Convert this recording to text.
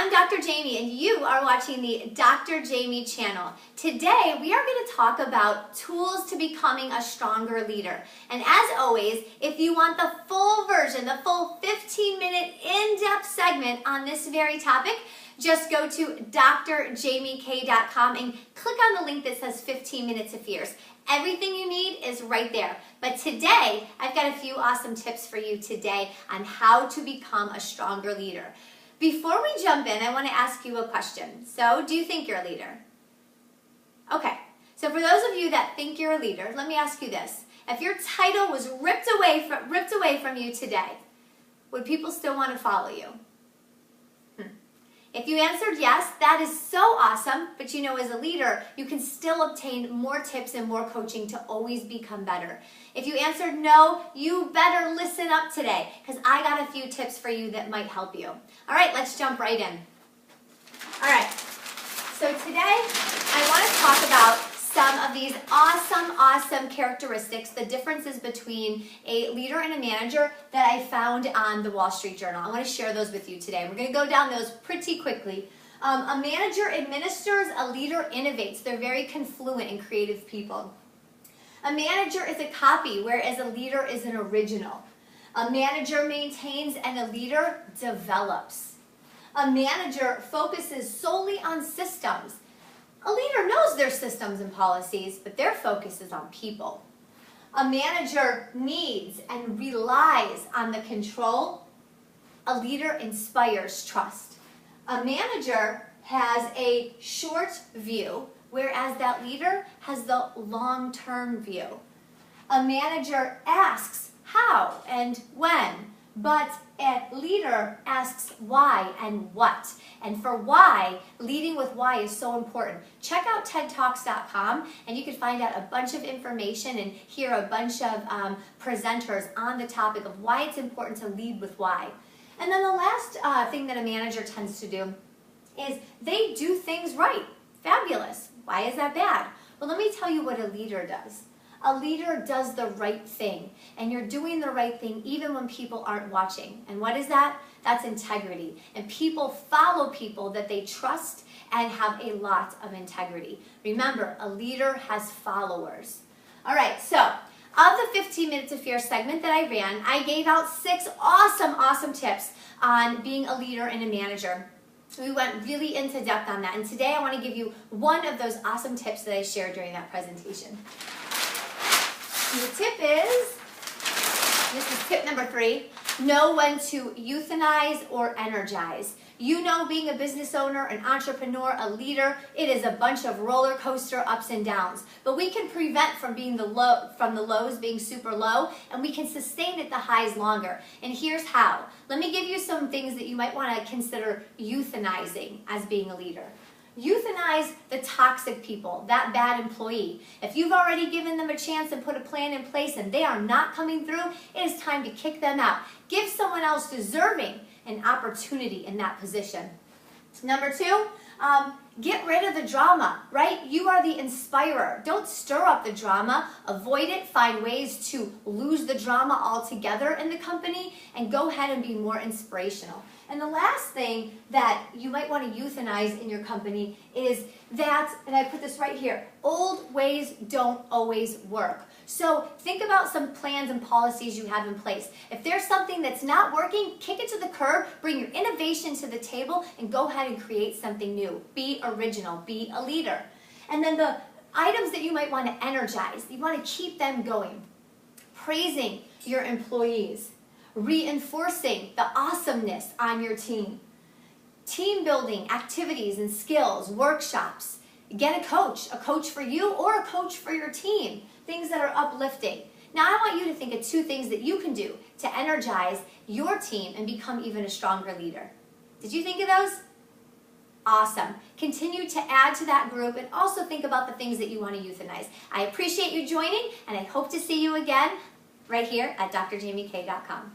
I'm Dr. Jaime, and you are watching the Dr. Jaime channel. Today, we are going to talk about tools to becoming a stronger leader. And as always, if you want the full version, the full 15-minute in-depth segment on this very topic, just go to drjaimek.com and click on the link that says 15 minutes of fears. Everything you need is right there. But today, I've got a few awesome tips for you today on how to become a stronger leader. Before we jump in, I want to ask you a question. So, do you think you're a leader? Okay, so for those of you that think you're a leader, let me ask you this. If your title was ripped away from you today, would people still want to follow you? If you answered yes, that is so awesome, but you know, as a leader, you can still obtain more tips and more coaching to always become better. If you answered no, you better listen up today, because I got a few tips for you that might help you. All right, let's jump right in. All right, so today I want to talk about some of these awesome characteristics, the differences between a leader and a manager that I found on the Wall Street Journal. I want to share those with you today. We're going to go down those pretty quickly. A manager administers, a leader innovates. They're very confluent and creative people. A manager is a copy, whereas a leader is an original. A manager maintains and a leader develops. A manager focuses solely on systems. A leader knows their systems and policies, but their focus is on people. A manager needs and relies on the control. A leader inspires trust. A manager has a short view, whereas that leader has the long-term view. A manager asks how and when, but a leader asks why and what. And for why, leading with why is so important. Check out TEDtalks.com and you can find out a bunch of information and hear a bunch of presenters on the topic of why it's important to lead with why. And then the last thing that a manager tends to do is they do things right. Fabulous. Why is that bad? Well, let me tell you what a leader does. A leader does the right thing, and you're doing the right thing even when people aren't watching. And what is that? That's integrity. And people follow people that they trust and have a lot of integrity. Remember, a leader has followers. All right, so of the 15 Minutes of Fear segment that I ran, I gave out 6 awesome tips on being a leader and a manager. We went really into depth on that, and today I want to give you one of those awesome tips that I shared during that presentation. And the tip is, this is tip number 3, know when to euthanize or energize. You know, being a business owner, an entrepreneur, a leader, it is a bunch of roller coaster ups and downs. But we can prevent from being the lows being super low, and we can sustain at the highs longer. And here's how. Let me give you some things that you might want to consider euthanizing as being a leader. Euthanize the toxic people, that bad employee. If you've already given them a chance and put a plan in place and they are not coming through, it is time to kick them out. Give someone else deserving an opportunity in that position. Number 2, get rid of the drama, right? You are the inspirer. Don't stir up the drama. Avoid it. Find ways to lose the drama altogether in the company and go ahead and be more inspirational. And the last thing that you might want to euthanize in your company is that, and I put this right here, old ways don't always work. So think about some plans and policies you have in place. If there's something that's not working, kick it to the curb, bring your innovation to the table, and go ahead and create something new. Be original, be a leader. And then the items that you might want to energize, you want to keep them going. Praising your employees. Reinforcing the awesomeness on your team. Team building activities and skills, workshops. Get a coach for you or a coach for your team. Things that are uplifting. Now I want you to think of 2 things that you can do to energize your team and become even a stronger leader. Did you think of those? Awesome. Continue to add to that group and also think about the things that you want to euthanize. I appreciate you joining, and I hope to see you again right here at drjaimek.com.